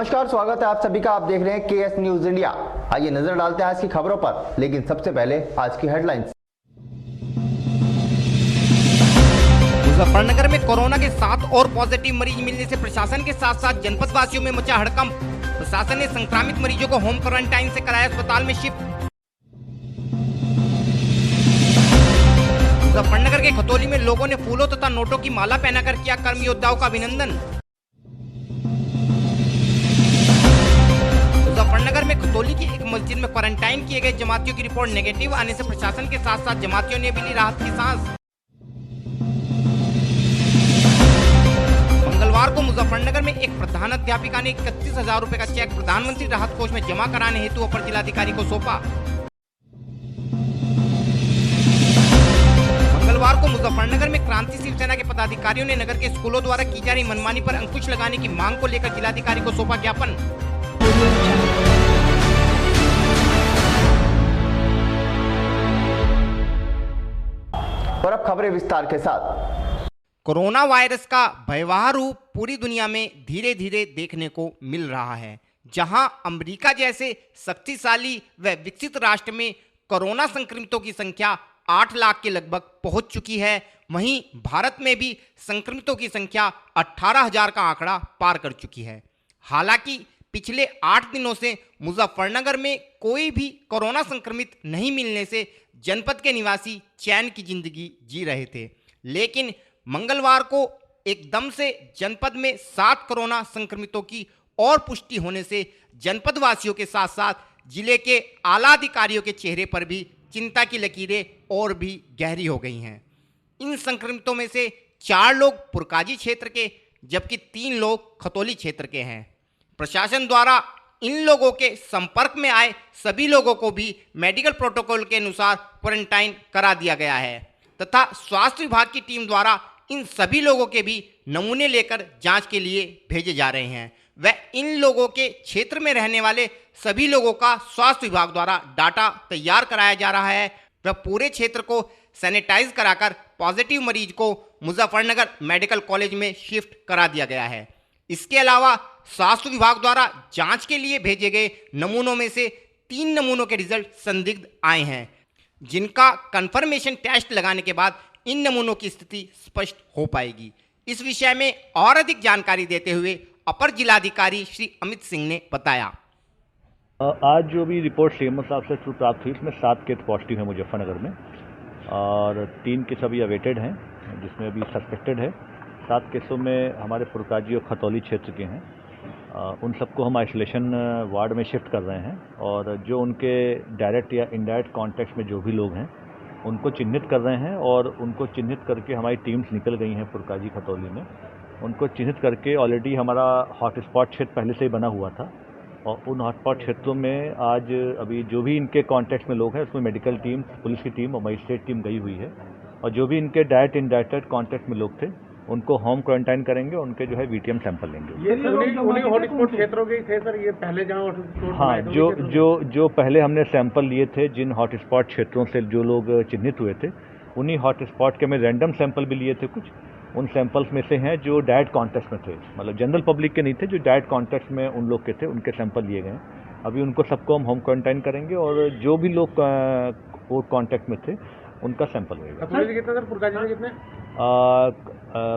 नमस्कार, स्वागत है आप सभी का। आप देख रहे हैं केएस न्यूज इंडिया। आइए नजर डालते हैं आज की खबरों पर, लेकिन सबसे पहले आज की हेडलाइंस। मुजफ्फरनगर में कोरोना के 7 और पॉजिटिव मरीज मिलने से प्रशासन के साथ साथ जनपद वासियों में मचा हड़कंप। प्रशासन ने संक्रमित मरीजों को होम क्वारंटाइन से कराया अस्पताल में शिफ्ट। मुजफ्फरनगर के खतौली में लोगों ने फूलों तथा नोटों की माला पहनाकर किया कर्म योद्धाओं का अभिनंदन। मुजफ्फरनगर में खतौली की एक मस्जिद में क्वारंटाइन किए गए जमातियों की रिपोर्ट नेगेटिव आने से प्रशासन के साथ साथ जमातियों ने भी ली राहत की सांस। मंगलवार को मुजफ्फरनगर में एक प्रधानाध्यापिका ने 31,000 रुपए का चेक प्रधानमंत्री राहत कोष में जमा कराने हेतु अपर जिलाधिकारी को सौंपा। मंगलवार को मुजफ्फरनगर में क्रांति शिवसेना के पदाधिकारियों ने नगर के स्कूलों द्वारा की जा रही मनमानी पर अंकुश लगाने की मांग को लेकर जिलाधिकारी को सौंपा ज्ञापन। और अब खबरें विस्तार के साथ। कोरोना वायरस का भयावह रूप पूरी दुनिया में धीरे धीरे देखने को मिल रहा है। जहां अमेरिका जैसे शक्तिशाली व विकसित राष्ट्र में कोरोना संक्रमितों की संख्या 8 लाख के लगभग पहुंच चुकी है, वहीं भारत में भी संक्रमितों की संख्या 18,000 का आंकड़ा पार कर चुकी है। हालांकि पिछले 8 दिनों से मुजफ्फरनगर में कोई भी कोरोना संक्रमित नहीं मिलने से जनपद के निवासी चैन की जिंदगी जी रहे थे, लेकिन मंगलवार को एकदम से जनपद में 7 कोरोना संक्रमितों की और पुष्टि होने से जनपद वासियों के साथ साथ जिले के आला अधिकारियों के चेहरे पर भी चिंता की लकीरें और भी गहरी हो गई हैं। इन संक्रमितों में से 4 लोग पुरकाजी क्षेत्र के जबकि 3 लोग खतौली क्षेत्र के हैं। प्रशासन द्वारा इन लोगों के संपर्क में आए सभी लोगों को भी मेडिकल प्रोटोकॉल के अनुसार क्वारंटाइन करा दिया गया है तथा स्वास्थ्य विभाग की टीम द्वारा इन सभी लोगों के भी नमूने लेकर जांच के लिए भेजे जा रहे हैं। व इन लोगों के क्षेत्र में रहने वाले सभी लोगों का स्वास्थ्य विभाग द्वारा डाटा तैयार कराया जा रहा है व पूरे क्षेत्र को सैनिटाइज कराकर पॉजिटिव मरीज को मुजफ्फरनगर मेडिकल कॉलेज में शिफ्ट करा दिया गया है। इसके अलावा स्वास्थ्य विभाग द्वारा जांच के लिए भेजे गए नमूनों में से 3 नमूनों के रिजल्ट संदिग्ध आए हैं, जिनका कंफर्मेशन टेस्ट लगाने के बाद इन नमूनों की स्थिति स्पष्ट हो पाएगी। इस विषय में और अधिक जानकारी देते हुए अपर जिलाधिकारी श्री अमित सिंह ने बताया। आज जो भी रिपोर्ट सीएमओ साहब से थ्रू प्राप्त हुई, इसमें 7 केस पॉजिटिव है मुजफ्फरनगर में और 3 केस अभी अवेटेड हैं, जिसमें अभी सस्पेक्टेड है। 7 केसों में हमारे पुरकाजी और खतौली क्षेत्र के हैं। उन सबको हम आइसोलेशन वार्ड में शिफ्ट कर रहे हैं और जो उनके डायरेक्ट या इनडायरेक्ट कॉन्टैक्ट में जो भी लोग हैं उनको चिन्हित कर रहे हैं और उनको चिन्हित करके हमारी टीम्स निकल गई हैं पुरकाजी खतौली में। उनको चिन्हित करके ऑलरेडी हमारा हॉटस्पॉट क्षेत्र पहले से ही बना हुआ था और उन हॉटस्पॉट क्षेत्रों में आज अभी जो भी इनके कॉन्टैक्ट में लोग हैं उसमें मेडिकल टीम, पुलिस की टीम और मजिस्ट्रेट टीम गई हुई है और जो भी इनके डायरेक्ट इनडायरेक्ट कॉन्टैक्ट में लोग थे उनको होम क्वारंटाइन करेंगे, उनके जो है वीटीएम सैंपल लेंगे। ये उन्हीं हॉटस्पॉट क्षेत्रों के थे सर, ये पहले जहां हॉटस्पॉट। हाँ, जो पहले हमने सैंपल लिए थे, जिन हॉटस्पॉट क्षेत्रों से जो लोग चिन्हित हुए थे, उन्हीं हॉटस्पॉट के में रैंडम सैंपल भी लिए थे कुछ। उन सैंपल्स में से हैं जो डायरेक्ट कॉन्टैक्ट में थे, मतलब जनरल पब्लिक के नहीं थे, जो डायरेक्ट कॉन्टैक्ट में उन लोग के थे, उनके सैंपल लिए गए। अभी उनको सबको हम होम क्वारंटाइन करेंगे और जो भी लोग वो कॉन्टैक्ट में थे उनका सैंपल होगा।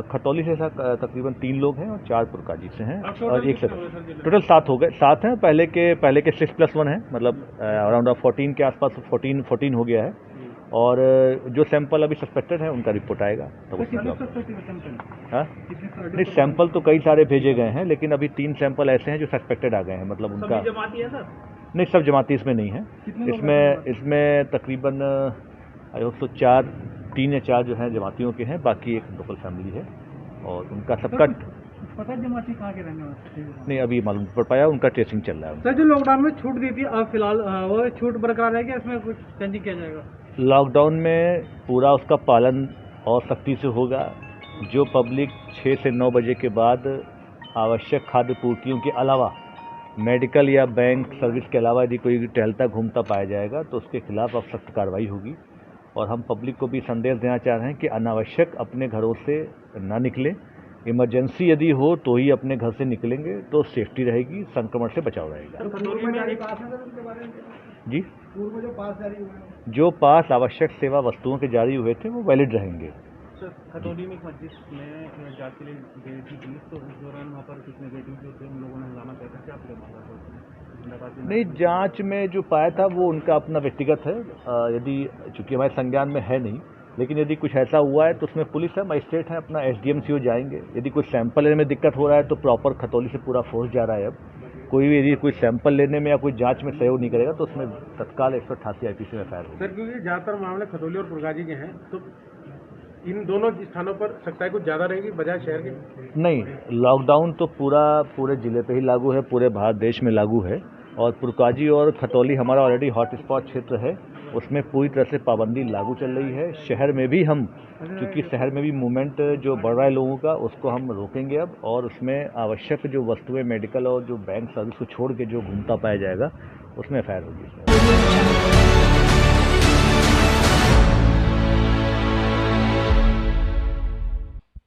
खतौली से तकरीबन 3 लोग हैं और 4 पुरकाजी से हैं और 1 से टोटल 7 हो गए। 7 हैं, पहले के 6+1 है, मतलब अराउंड 14 के आसपास 14 हो गया है और जो सैंपल अभी सस्पेक्टेड है उनका रिपोर्ट आएगा। तो हाँ, नहीं सैंपल तो कई सारे भेजे गए हैं, लेकिन अभी 3 सैंपल ऐसे हैं जो सस्पेक्टेड आ गए हैं, मतलब उनका नहीं, सब जमाती इसमें नहीं है। इसमें तकरीबन 3 या 4 जो हैं जमातियों के हैं, बाकी एक लोकल फैमिली है और उनका सबका पता जमाती कहाँ के रहने वाले नहीं अभी मालूम पड़ पाया, उनका ट्रेसिंग चल रहा है। सर, जो लॉकडाउन में छूट दी थी अब फिलहाल वो छूट बरकरार है कि इसमें कुछ चेंजिंग किया जाएगा? लॉकडाउन में पूरा उसका पालन और सख्ती से होगा। जो पब्लिक 6 से 9 बजे के बाद आवश्यक खाद्य पूर्तियों के अलावा मेडिकल या बैंक सर्विस के अलावा यदि कोई टहलता घूमता पाया जाएगा तो उसके खिलाफ अब सख्त कार्रवाई होगी। और हम पब्लिक को भी संदेश देना चाह रहे हैं कि अनावश्यक अपने घरों से ना निकले इमरजेंसी यदि हो तो ही अपने घर से निकलेंगे, तो सेफ्टी रहेगी, संक्रमण से बचाव रहेगा। जी, पूर्व जो पास जारी हुए हैं जो पास आवश्यक सेवा वस्तुओं के जारी हुए थे वो वैलिड रहेंगे। सर, खतौली में एक मस्जिद में जांच के लिए गई थी पुलिस, तो उस दौरान वहाँ पर कुछ नेगेटिव जो थे उन लोगों ने हंगामा किया था, क्या पूरा मामला? नहीं, जांच में जो पाया था वो उनका अपना व्यक्तिगत है। यदि चूंकि हमारे संज्ञान में है नहीं, लेकिन यदि कुछ ऐसा हुआ है तो उसमें पुलिस है, मजिस्ट्रेट है, अपना SDM-CO जाएंगे। यदि कुछ सैंपल लेने में दिक्कत हो रहा है तो प्रॉपर खतौली से पूरा फोर्स जा रहा है। अब कोई भी यदि कोई सैंपल लेने में या कोई जांच में सहयोग नहीं करेगा तो उसमें तत्काल 188 IPC में फायर होगी। सर, क्योंकि ज़्यादातर मामले खतौली और पुरगाजी के हैं, तो इन दोनों स्थानों पर सख्ताई कुछ ज़्यादा रहेगी बजाय शहर के? नहीं, लॉकडाउन तो पूरे जिले पे ही लागू है, पूरे भारत देश में लागू है। और पुरकाजी और खतौली हमारा ऑलरेडी हॉटस्पॉट क्षेत्र है, उसमें पूरी तरह से पाबंदी लागू चल रही है। शहर में भी हम, क्योंकि शहर में भी मूवमेंट जो बढ़ रहा है लोगों का, उसको हम रोकेंगे अब, और उसमें आवश्यक जो वस्तुएं मेडिकल और जो बैंक सर्विस को छोड़ के जो घूमता पाया जाएगा उसमें फायर होगी।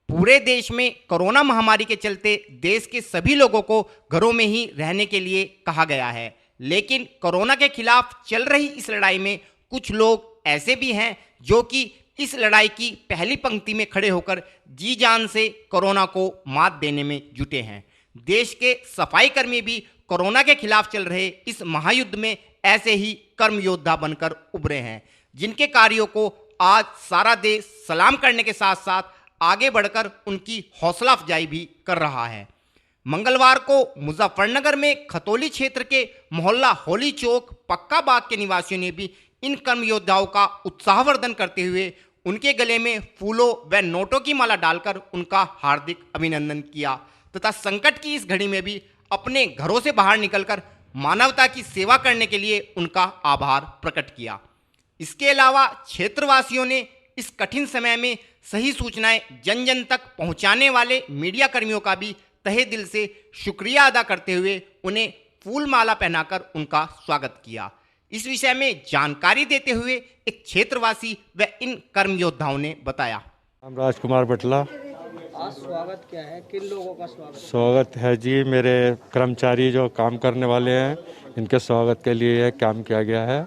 पूरे देश में कोरोना महामारी के चलते देश के सभी लोगों को घरों में ही रहने के लिए कहा गया है, लेकिन कोरोना के खिलाफ चल रही इस लड़ाई में कुछ लोग ऐसे भी हैं जो कि इस लड़ाई की पहली पंक्ति में खड़े होकर जी जान से कोरोना को मात देने में जुटे हैं। देश के सफाई कर्मी भी कोरोना के खिलाफ चल रहे इस महायुद्ध में ऐसे ही कर्म योद्धा बनकर उभरे हैं, जिनके कार्यों को आज सारा देश सलाम करने के साथ साथ आगे बढ़कर उनकी हौसला अफजाई भी कर रहा है। मंगलवार को मुजफ्फरनगर में खतौली क्षेत्र के मोहल्ला होली चौक पक्का बाग के निवासियों ने भी इन कर्म योद्धाओं का उत्साहवर्धन करते हुए उनके गले में फूलों व नोटों की माला डालकर उनका हार्दिक अभिनंदन किया तथा संकट की इस घड़ी में भी अपने घरों से बाहर निकलकर मानवता की सेवा करने के लिए उनका आभार प्रकट किया। इसके अलावा क्षेत्रवासियों ने इस कठिन समय में सही सूचनाएं जन जन तक पहुंचाने वाले मीडिया कर्मियों का भी तहे दिल से शुक्रिया अदा करते हुए उन्हें फूल माला पहनाकर उनका स्वागत किया। इस विषय में जानकारी देते हुए एक क्षेत्रवासी व इन कर्म योद्धाओं ने बताया। हम राजकुमार बटला। आज स्वागत क्या है, किन लोगों का स्वागत है जी, मेरे कर्मचारी जो काम करने वाले हैं, इनके स्वागत के लिए यह काम किया गया है।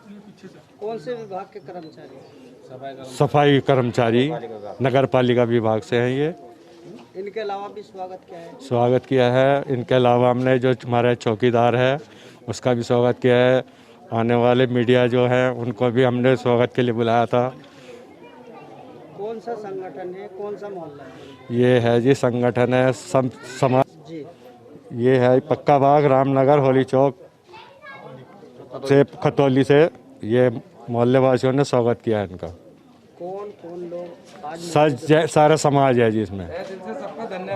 कौन से विभाग के कर्मचारी? सफाई कर्मचारी नगर पालिका विभाग से हैं ये। इनके अलावा भी स्वागत क्या है? स्वागत किया है। इनके अलावा हमने जो हमारे चौकीदार है उसका भी स्वागत किया है। आने वाले मीडिया जो है उनको भी हमने स्वागत के लिए बुलाया था। कौन सा संगठन है, कौन सा मोहल्ला है? ये है जी, संगठन है समाज जी। ये है पक्का बाग रामनगर होली चौक से खतौली से, ये मोहल्ले वासियों ने स्वागत किया है इनका। कौन कौन लोग आज? सारा समाज है जी इसमें।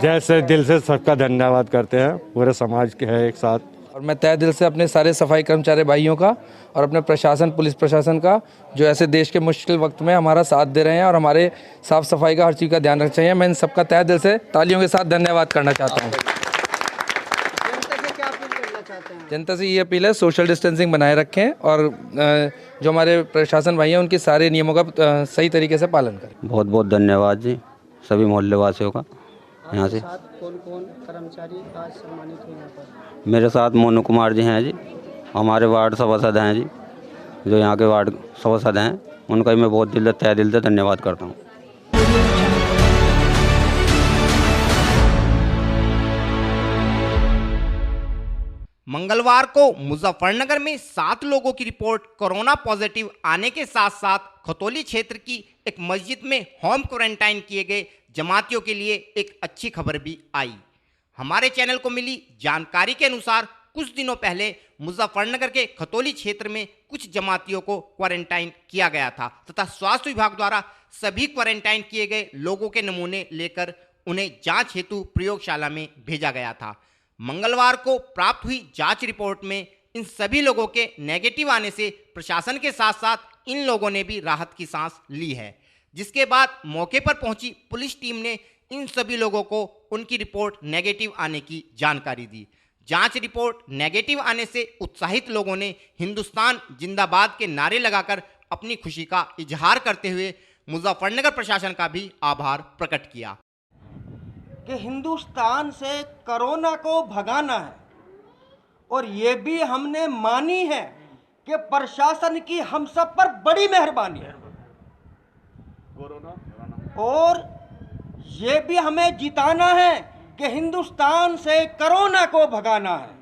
जैसे दिल से सबका धन्यवाद करते हैं, पूरे समाज के है एक साथ। और मैं तहे दिल से अपने सारे सफाई कर्मचारी भाइयों का और अपने प्रशासन, पुलिस प्रशासन का, जो ऐसे देश के मुश्किल वक्त में हमारा साथ दे रहे हैं और हमारे साफ सफाई का हर चीज़ का ध्यान रखना चाहिए, मैं इन सबका तहे दिल से तालियों के साथ धन्यवाद करना चाहता हूँ। जनता से क्या अपील करना चाहते हैं? जनता से ये अपील है, सोशल डिस्टेंसिंग बनाए रखें और जो हमारे प्रशासन भाई हैं उनके सारे नियमों का सही तरीके से पालन करें। बहुत बहुत धन्यवाद जी सभी मोहल्ले वासियों का। यहाँ से कौन कौन कर्मचारी आज सम्मानित हुए यहाँ पर? मेरे साथ मोनू कुमार जी हैं जी, हमारे वार्ड सभासद हैं जी, जो यहाँ के वार्ड सभासद हैं, उनका भी मैं बहुत तहे दिल से धन्यवाद करता हूँ। मंगलवार को मुजफ्फरनगर में 7 लोगों की रिपोर्ट कोरोना पॉजिटिव आने के साथ साथ खतौली क्षेत्र की एक मस्जिद में होम क्वारंटाइन किए गए जमातियों के लिए एक अच्छी खबर भी आई। हमारे चैनल को मिली जानकारी के अनुसार कुछ दिनों पहले मुजफ्फरनगर के खतौली क्षेत्र में कुछ जमातियों को क्वारंटाइन किया गया था तथा स्वास्थ्य विभाग द्वारा सभी क्वारंटाइन किए गए लोगों के नमूने लेकर उन्हें जांच हेतु प्रयोगशाला में भेजा गया था। मंगलवार को प्राप्त हुई जांच रिपोर्ट में इन सभी लोगों के नेगेटिव आने से प्रशासन के साथ साथ इन लोगों ने भी राहत की सांस ली है, जिसके बाद मौके पर पहुंची पुलिस टीम ने इन सभी लोगों को उनकी रिपोर्ट नेगेटिव आने की जानकारी दी। जांच रिपोर्ट नेगेटिव आने से उत्साहित लोगों ने हिंदुस्तान जिंदाबाद के नारे लगाकर अपनी खुशी का इजहार करते हुए मुजफ्फरनगर प्रशासन का भी आभार प्रकट किया। कि हिंदुस्तान से कोरोना को भगाना है, और ये भी हमने मानी है कि प्रशासन की हम सब पर बड़ी मेहरबानी है, और ये भी हमें जिताना है कि हिंदुस्तान से कोरोना को भगाना है।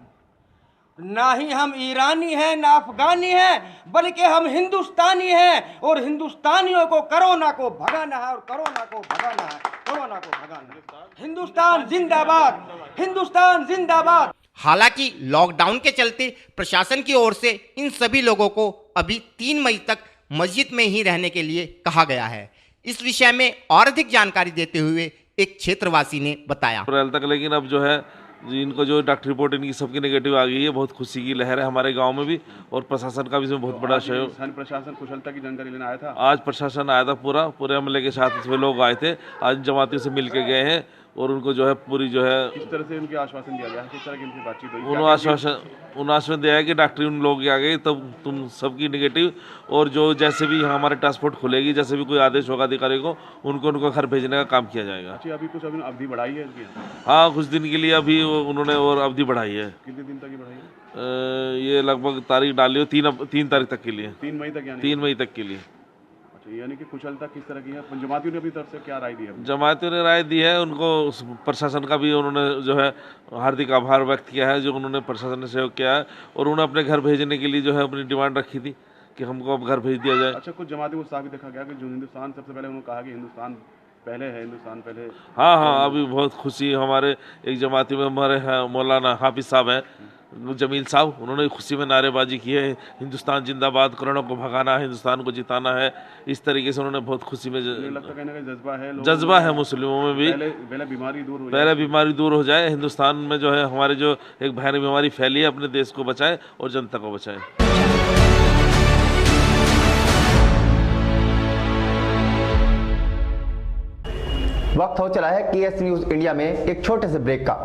ना ही हम ईरानी हैं ना अफगानी हैं, बल्कि हम हिंदुस्तानी हैं, और हिंदुस्तानियों को कोरोना को भगाना है, और कोरोना को भगाना है, कोरोना को भगाना है। हिंदुस्तान जिंदाबाद, हिंदुस्तान जिंदाबाद। हालांकि लॉकडाउन के चलते प्रशासन की ओर से इन सभी लोगों को अभी 3 मई तक मस्जिद में ही रहने के लिए कहा गया है। इस विषय में और अधिक जानकारी देते हुए एक क्षेत्रवासी ने बताया। अप्रैल तक, लेकिन अब जो है इनको जो डॉक्टर रिपोर्ट इनकी सबकी नेगेटिव आ गई है। बहुत खुशी की लहर है हमारे गांव में भी, और प्रशासन का भी इसमें बहुत बड़ा सहयोग। प्रशासन कुशलता की जानकारी लेने आया था। आज प्रशासन आया था, पूरे अमले के साथ इसमें लोग आए थे। आज जमातियों से मिल के गए हैं, और उनको जो है पूरी जो है किस तरह से उनके आश्वासन दिया गया, किस तरह की उनकी बातचीत हुई? उन्होंने आश्वासन दिया है कि डॉक्टरी उन लोग आ गए तब तुम सबकी नेगेटिव, और जो जैसे भी हमारे ट्रांसपोर्ट खुलेगी, जैसे भी कोई आदेश होगा अधिकारी को, उनको घर भेजने का काम किया जाएगा। अच्छा, अभी कुछ अवधि बढ़ाई है इसकी? हाँ, कुछ दिन के लिए अभी उन्होंने और अवधि बढ़ाई है। कितने दिन तक की बढ़ाई है? ये लगभग तारीख डाली हो 3 तारीख तक के लिए। 3 मई तक? यानी 3 मई तक के लिए। अच्छा, यानी कि कुशलता किस तरह की है? जमातियों ने अपनी तरफ से क्या राय दी है? जमातियों ने राय दी है, उनको प्रशासन का भी उन्होंने जो है हार्दिक आभार व्यक्त किया है, जो उन्होंने प्रशासन ने सहयोग किया है, और उन्होंने अपने घर भेजने के लिए जो है अपनी डिमांड रखी थी कि हमको अब घर भेज दिया जाए। अच्छा, कुछ जमाती को साफ देखा गया कि जो हिंदुस्तान, सबसे पहले उन्होंने कहा कि हिंदुस्तान पहले है, हिंदुस्तान पहले। हाँ, अभी बहुत खुशी हमारे एक जमाती में हमारे मौलाना हाफिज साहब हैं, जमील साहब, उन्होंने खुशी में नारेबाजी की है, हिंदुस्तान जिंदाबाद, कोरोना को भगाना है, हिंदुस्तान को जिताना है। इस तरीके से उन्होंने बहुत खुशी में जज्बा है मुस्लिमों में भी। पहले बीमारी दूर हो जाए, हिंदुस्तान में जो है हमारी जो एक भयानक बीमारी फैली है, अपने देश को बचाए और जनता को बचाए। वक्त हो चला है केएस न्यूज इंडिया में एक छोटे से ब्रेक का।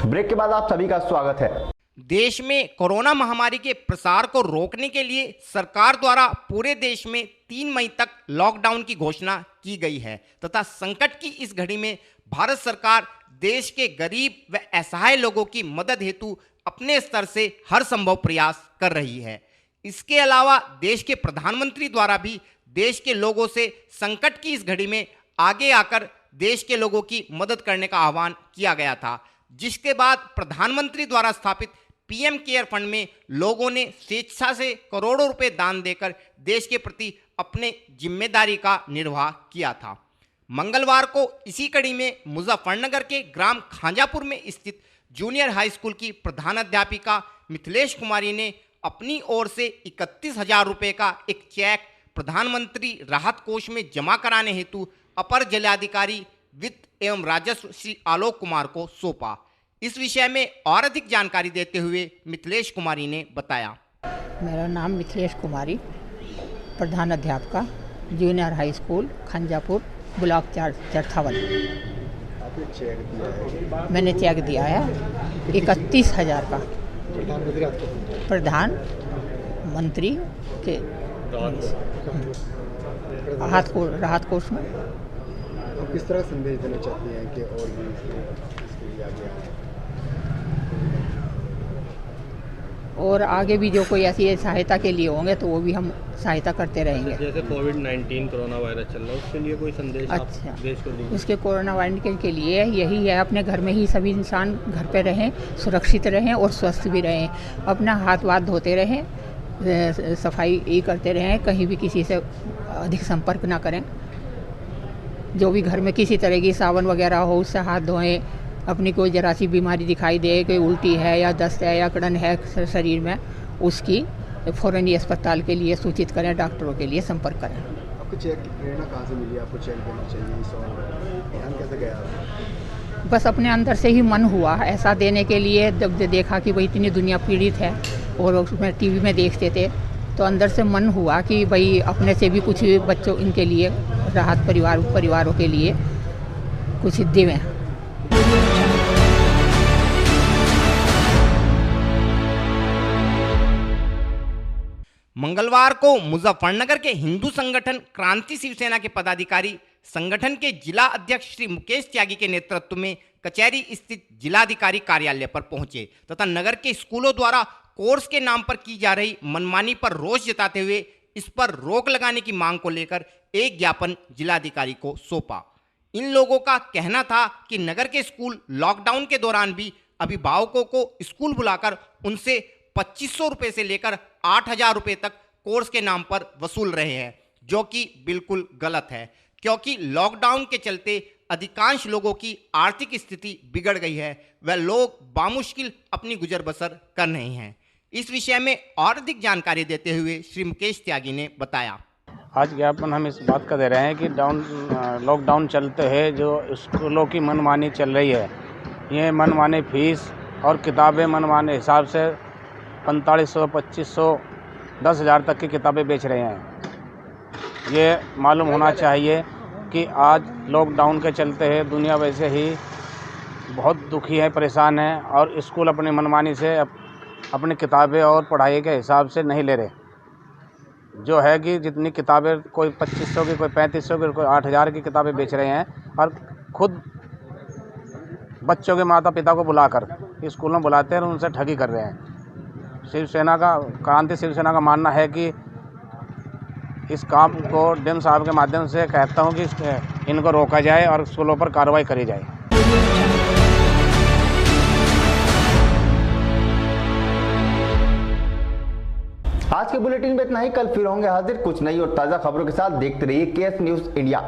ब्रेक के बाद आप सभी का स्वागत है। देश में कोरोना महामारी के प्रसार को रोकने के लिए सरकार द्वारा पूरे देश में 3 मई तक लॉकडाउन की घोषणा की गई है तथा संकट की इस घड़ी में भारत सरकार देश के गरीब व असहाय लोगों की मदद हेतु अपने स्तर से हर संभव प्रयास कर रही है। इसके अलावा देश के प्रधानमंत्री द्वारा भी देश के लोगों से संकट की इस घड़ी में आगे आकर देश के लोगों की मदद करने का आह्वान किया गया था, जिसके बाद प्रधानमंत्री द्वारा स्थापित पीएम केयर फंड में लोगों ने स्वेच्छा से करोड़ों रुपए दान देकर देश के प्रति अपने जिम्मेदारी का निर्वाह किया था। मंगलवार को इसी कड़ी में मुजफ्फरनगर के ग्राम खांजापुर में स्थित जूनियर हाई स्कूल की प्रधानाध्यापिका मिथिलेश कुमारी ने अपनी ओर से 31,000 रुपये का एक चेक प्रधानमंत्री राहत कोष में जमा कराने हेतु अपर जिलाधिकारी वित्त एवं राजस्व श्री आलोक कुमार को सौंपा। इस विषय में और अधिक जानकारी देते हुए मिथिलेश कुमारी ने बताया। मेरा नाम मिथिलेश कुमारी, प्रधान अध्यापिका junior high school Khanjapur block Charthawal. मैंने चेक दिया है 31,000 का प्रधानमंत्री के राहत कोष में। किस तरह संदेश देना चाहती हैं कि और भी इसके लिए आगे आए और आगे भी जो कोई ऐसी सहायता के लिए होंगे तो वो भी हम सहायता करते रहेंगे। जैसे कोविड-19 कोरोना वायरस चल रहा है, उसके लिए कोई संदेश अच्छा देश को दीजिए। उसके कोरोना वायरस के लिए यही है, अपने घर में ही सभी इंसान घर पे रहें, सुरक्षित रहें और स्वस्थ भी रहें, अपना हाथ धोते रहें सफाई ये करते रहें, कहीं भी किसी से अधिक संपर्क ना करें। जो भी घर में किसी तरह की साबुन वगैरह हो उससे हाथ धोएं। अपनी कोई जरा सी बीमारी दिखाई दे, कोई उल्टी है या दस्त है या कड़न है शरीर में, उसकी फ़ौरन ही अस्पताल के लिए सूचित करें, डॉक्टरों के लिए संपर्क करें। आपको चेक की प्रेरणा कहाँ से मिली? आपको चेक देना चाहिए इस और ध्यान कैसे गया आपको? बस अपने अंदर से ही मन हुआ ऐसा देने के लिए। जब देखा कि भाई इतनी दुनिया पीड़ित है और उसमें टीवी में देखते थे तो अंदर से मन हुआ कि भाई अपने से भी कुछ बच्चों इनके लिए राहत परिवारों के लिए कुछ देवें। मंगलवार को मुजफ्फरनगर के हिंदू संगठन क्रांति शिवसेना के पदाधिकारी संगठन के जिला अध्यक्ष श्री मुकेश त्यागी के नेतृत्व में कचहरी स्थित जिलाधिकारी कार्यालय पर पहुंचे तथा नगर के स्कूलों द्वारा कोर्स के नाम पर की जा रही मनमानी पर रोष जताते हुए इस पर रोक लगाने की मांग को लेकर एक ज्ञापन जिलाधिकारी को सौंपा। इन लोगों का कहना था कि नगर के स्कूल लॉकडाउन के दौरान भी अभिभावकों को स्कूल बुलाकर उनसे 2500 रुपये से लेकर 8000 रुपये तक कोर्स के नाम पर वसूल रहे हैं, जो कि बिल्कुल गलत है, क्योंकि लॉकडाउन के चलते अधिकांश लोगों की आर्थिक स्थिति बिगड़ गई है। वह लोग बामुश्किल अपनी गुजर बसर कर रहे हैं। इस विषय में और अधिक जानकारी देते हुए श्री मुकेश त्यागी ने बताया। आज ज्ञापन हम इस बात का दे रहे हैं कि लॉकडाउन चलते हैं जो स्कूलों की मनमानी चल रही है। ये मनमानी फीस और किताबें मनमाने हिसाब से 4500, 2500, 10,000 तक की किताबें बेच रहे हैं। ये मालूम होना चाहिए कि आज लॉकडाउन के चलते है दुनिया वैसे ही बहुत दुखी है, परेशान है और स्कूल अपनी मनमानी से अपनी किताबें और पढ़ाई के हिसाब से नहीं ले रहे। जो है कि जितनी किताबें कोई 2500 की, कोई 3500 की, कोई 8000 की किताबें बेच रहे हैं और खुद बच्चों के माता पिता को बुलाकर स्कूल में बुलाते हैं और उनसे ठगी कर रहे हैं। शिवसेना का क्रांति शिवसेना का मानना है कि इस काम को डीएम साहब के माध्यम से कहता हूं कि इनको रोका जाए और स्कूलों पर कार्रवाई करी जाए। आज के बुलेटिन में इतना ही। कल फिर होंगे हाजिर कुछ नई और ताज़ा खबरों के साथ। देखते रहिए केएस न्यूज़ इंडिया।